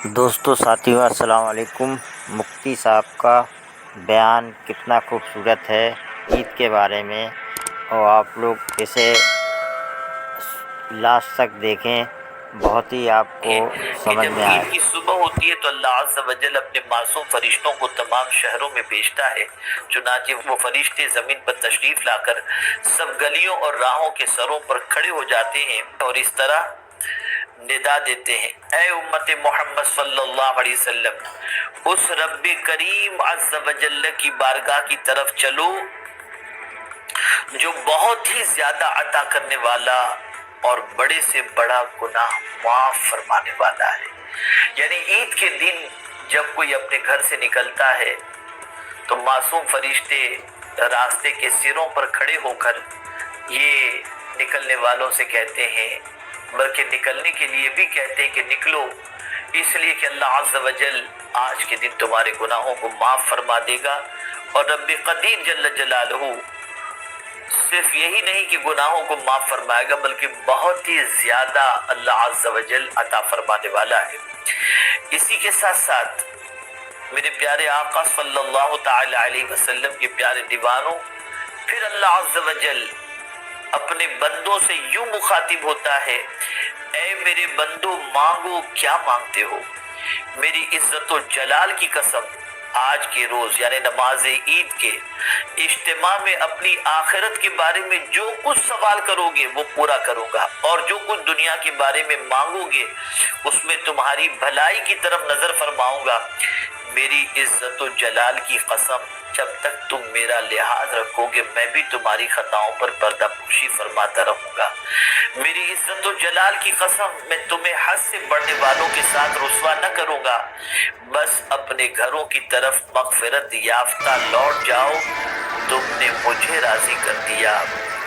دوستوں ساتھیوں السلام علیکم۔ مفتی صاحب کا بیان کتنا خوبصورت ہے عید کے بارے میں، اور آپ لوگ اسے لاسٹ تک دیکھیں، بہت ہی آپ کو کہ سمجھ جب میں آئے۔ عید کی صبح ہوتی ہے تو اللہ عز و جل اپنے معصوم فرشتوں کو تمام شہروں میں بھیجتا ہے، چنانچہ وہ فرشتے زمین پر تشریف لا کر سب گلیوں اور راہوں کے سروں پر کھڑے ہو جاتے ہیں اور اس طرح ندا دیتے ہیں: اے امت محمد صلی اللہ علیہ وسلم، اس رب کریم عز و جل کی بارگاہ کی طرف چلو جو بہت ہی زیادہ عطا کرنے والا اور بڑے سے بڑا گناہ معاف فرمانے والا ہے۔ یعنی عید کے دن جب کوئی اپنے گھر سے نکلتا ہے تو معصوم فرشتے راستے کے سروں پر کھڑے ہو کر یہ نکلنے والوں سے کہتے ہیں، بلکہ نکلنے کے لیے بھی کہتے ہیں کہ نکلو، اس لیے کہ اللہ عز و جل آج کے دن تمہارے گناہوں کو معاف فرما دے گا۔ اور رب قدیر جل جلالہ صرف یہی نہیں کہ گناہوں کو معاف فرمائے گا، بلکہ بہت ہی زیادہ اللہ عز و جل عطا فرمانے والا ہے۔ اسی کے ساتھ ساتھ میرے پیارے آقا صلی اللہ تعالی علیہ وسلم کے پیارے دیوانوں، پھر اللہ عز و جل اپنے بندوں سے یوں مخاطب ہوتا ہے: اے میرے بندو، مانگو کیا مانگتے ہو؟ میری عزت و جلال کی قسم، آج کے روز یعنی نماز عید کے اجتماع میں اپنی آخرت کے بارے میں جو کچھ سوال کرو گے وہ پورا کروں گا، اور جو کچھ دنیا کے بارے میں مانگو گے اس میں تمہاری بھلائی کی طرف نظر فرماؤں گا۔ میری عزت و جلال کی قسم، جب تک تم میرا لحاظ رکھو گے میں بھی تمہاری خطاؤں پر پردہ پوشی فرماتا رہوں گا۔ میری عزت و جلال کی قسم، میں تمہیں حد سے بڑھنے والوں کے ساتھ رسوا نہ کروں گا۔ بس اپنے گھروں کی طرف مغفرت یافتہ لوٹ جاؤ، تم نے مجھے راضی کر دیا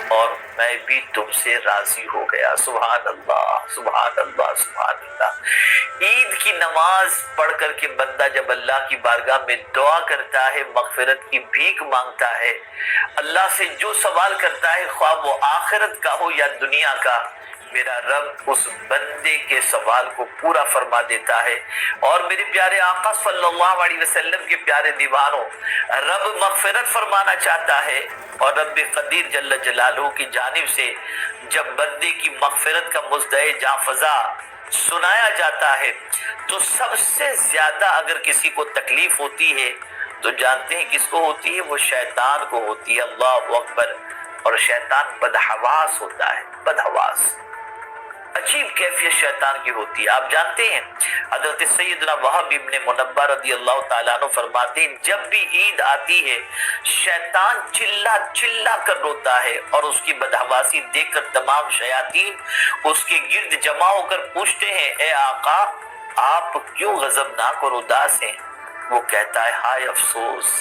اور میں بھی تم سے راضی ہو گیا۔ سبحان اللہ، سبحان اللہ، سبحان اللہ۔ عید کی نماز پڑھ کر کے بندہ جب اللہ کی بارگاہ میں دعا کرتا ہے، مغفرت کی بھیک مانگتا ہے، اللہ سے جو سوال کرتا ہے، خواہ وہ آخرت کا ہو یا دنیا کا، میرا رب اس بندے کے سوال کو پورا فرما دیتا ہے۔ اور میرے پیارے آقا صلی اللہ علیہ وسلم کے پیارے دیوانوں، رب مغفرت فرمانا چاہتا ہے، اور رب قدیر جل جلالہ کی جانب سے جب بندے کی مغفرت کا مزدہ جاں فضا سنایا جاتا ہے تو سب سے زیادہ اگر کسی کو تکلیف ہوتی ہے تو جانتے ہیں کس کو ہوتی ہے؟ وہ شیطان کو ہوتی ہے۔ اللہ اکبر۔ اور شیطان بدحواس ہوتا ہے، بدحواس، عجیب کیفیت شیطان کی ہوتی ہے۔ آپ جانتے ہیں حضرت سیدنا وہب ابن منبہ رضی اللہ تعالیٰ عنہ فرماتے ہیں، جب بھی عید آتی ہے شیطان چلا چلا کر روتا ہے، اور اس کی بدحواسی دیکھ کر تمام شیاطین اس کے گرد جمع ہو کر پوچھتے ہیں: اے آقا، آپ کیوں غضبناک اور اداس ہیں؟ وہ کہتا ہے: ہائے افسوس،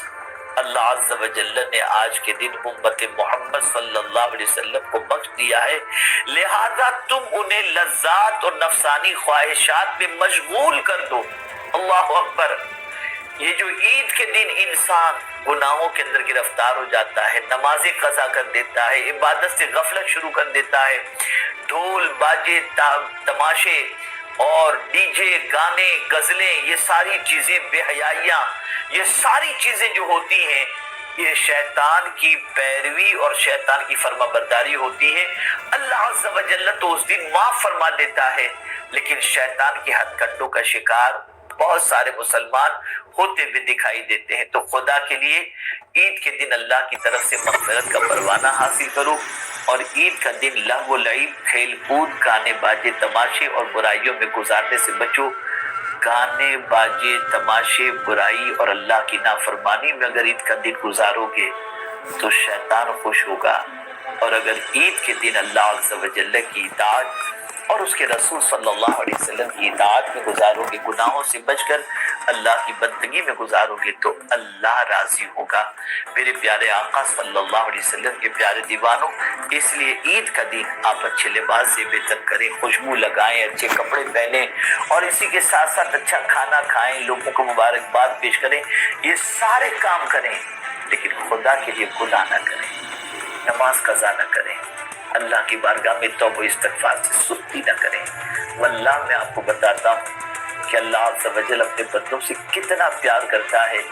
اللہ عز و جل نے آج کے دن امت محمد صلی اللہ علیہ وسلم کو بخش دیا ہے، لہذا تم انہیں لذات اور نفسانی خواہشات میں مشغول کر دو۔ اللہ اکبر۔ یہ جو عید کے دن انسان گناہوں کے اندر گرفتار ہو جاتا ہے، نمازیں قضا کر دیتا ہے، عبادت سے غفلت شروع کر دیتا ہے، ڈھول باجے تماشے اور ڈی جے گانے غزلیں، یہ ساری چیزیں، بے حیائیاں، یہ ساری چیزیں جو ہوتی ہیں یہ شیطان کی پیروی اور شیطان کی فرما برداری ہوتی ہے۔ اللہ عز و جل تو اس دن معاف فرما دیتا ہے، لیکن شیطان کی ہتھ کنڈوں کا شکار بہت سارے مسلمان ہوتے بھی دکھائی دیتے ہیں۔ تو خدا کے لیے عید کے دن اللہ کی طرف سے مغفرت کا پروانہ حاصل کرو، اور عید کا دن لہو و لعب، کھیل کود، گانے باجے تماشے اور برائیوں میں گزارنے سے بچو۔ گانے باجے تماشے برائی اور اللہ کی نافرمانی میں اگر عید کا دن گزارو گے تو شیطان خوش ہوگا، اور اگر عید کے دن اللہ عز و جل کی اطاعت اور اس کے رسول صلی اللہ علیہ وسلم کی اطاعت میں گزارو گے، گناہوں سے بچ کر اللہ کی بندگی میں گزارو گے، تو اللہ راضی ہوگا۔ میرے پیارے آقا صلی اللہ علیہ وسلم کے پیارے دیوانوں، اس لیے عید کا دن آپ اچھے لباس سے بہتر کریں، خوشبو لگائیں، اچھے کپڑے پہنیں، اور اسی کے ساتھ ساتھ اچھا کھانا کھائیں، لوگوں کو مبارکباد پیش کریں، یہ سارے کام کریں، لیکن خدا کے لیے گناہ نہ کریں، نماز قضا نہ کریں، اللہ کی بارگاہ میں توبہ و استغفار سے سستی نہ کریں۔ واللہ میں آپ کو بتاتا ہوں کہ اللہ عز و جل اپنے بندوں سے کتنا پیار کرتا ہے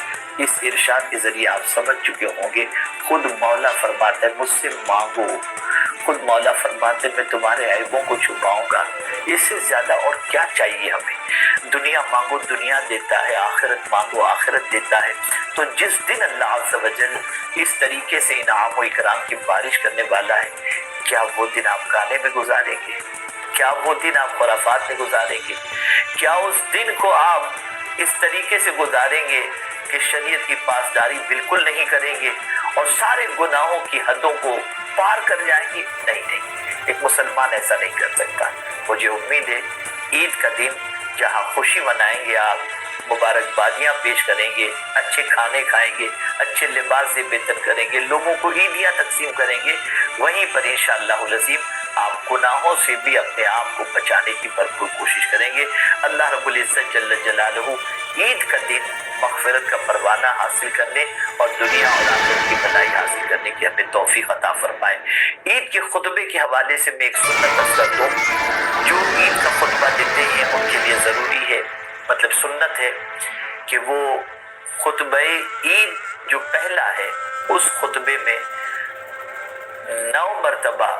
اس ارشاد کے ذریعے آپ سمجھ چکے ہوں گے۔ خود مولا فرماتا ہے مجھ سے مانگو، خود مولا فرماتے میں تمہارے عیبوں کو چھپاؤں گا۔ اس سے زیادہ اور کیا چاہیے ہمیں؟ دنیا مانگو دنیا دیتا ہے، آخرت مانگو آخرت دیتا ہے۔ تو جس دن اللہ عز و جل اس طریقے سے انعام و اکرام کی بارش کرنے والا ہے، کیا وہ دن آپ گانے میں گزاریں گے؟ کیا وہ دن آپ خرافات میں گزاریں گے؟ کیا اس دن کو آپ اس طریقے سے گزاریں گے کہ شریعت کی پاسداری بالکل نہیں کریں گے اور سارے گناہوں کی حدوں کو پار کر جائیں گے؟ نہیں نہیں، ایک مسلمان ایسا نہیں کر سکتا۔ مجھے امید ہے عید کا دن جہاں خوشی منائیں گے، آپ مبارکبادیاں پیش کریں گے، اچھے کھانے کھائیں گے، اچھے لباس سے بہتر کریں گے، لوگوں کو عیدیاں تقسیم کریں گے، وہیں پر انشاءاللہ العظیم آپ گناہوں سے بھی اپنے آپ کو بچانے کی بھرپور کوشش کریں گے۔ اللہ رب العزت جل جلالہ عید کا دن مغفرت کا پروانہ حاصل کرنے اور دنیا اور آخرت کی بھلائی حاصل کرنے کی ہمیں توفیق عطا فرمائے۔ عید کے خطبے کے حوالے سے میں ایک سنت عرض کر دوں، جو عید کا خطبہ دیتے ہیں ان کے لیے ضروری ہے، مطلب سنت ہے کہ وہ خطبہ عید جو پہلا ہے اس خطبے میں 9 مرتبہ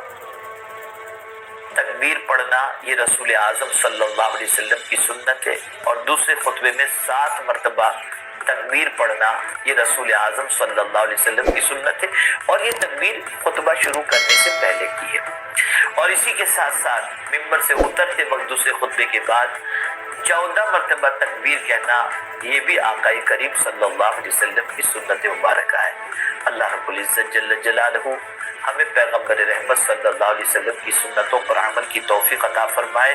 تکبیر پڑھنا، یہ رسول اعظم صلی اللہ علیہ وسلم کی سنت ہے، اور دوسرے خطبے میں 7 مرتبہ تکبیر پڑھنا، یہ رسول اعظم صلی اللہ علیہ وسلم کی سنت ہے، اور یہ تکبیر خطبہ شروع کرنے سے پہلے کی ہے۔ اور اسی کے ساتھ ساتھ ممبر سے اترتے وقت دوسرے خطبے کے بعد 14 مرتبہ تکبیر کہنا، یہ بھی آقا کریم صلی اللہ علیہ وسلم کی سنت مبارکہ ہے۔ اللہ رب العزت جل جلالہ ہمیں پیغمبر رحمت صلی اللہ علیہ وسلم کی سنتوں پر عمل کی توفیق عطا فرمائے،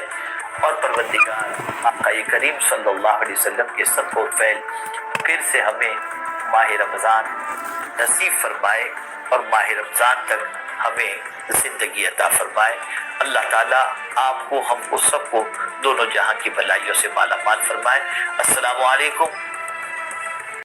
اور پروردگار آقا کریم صلی اللہ علیہ وسلم کے صدق و فعل پھر سے ہمیں ماہ رمضان نصیب فرمائے اور ماہ رمضان تک ہمیں زندگی عطا فرمائے۔ اللہ تعالیٰ آپ کو، ہم کو، سب کو دونوں جہاں کی بھلائیوں سے مالا مال فرمائے۔ السلام علیکم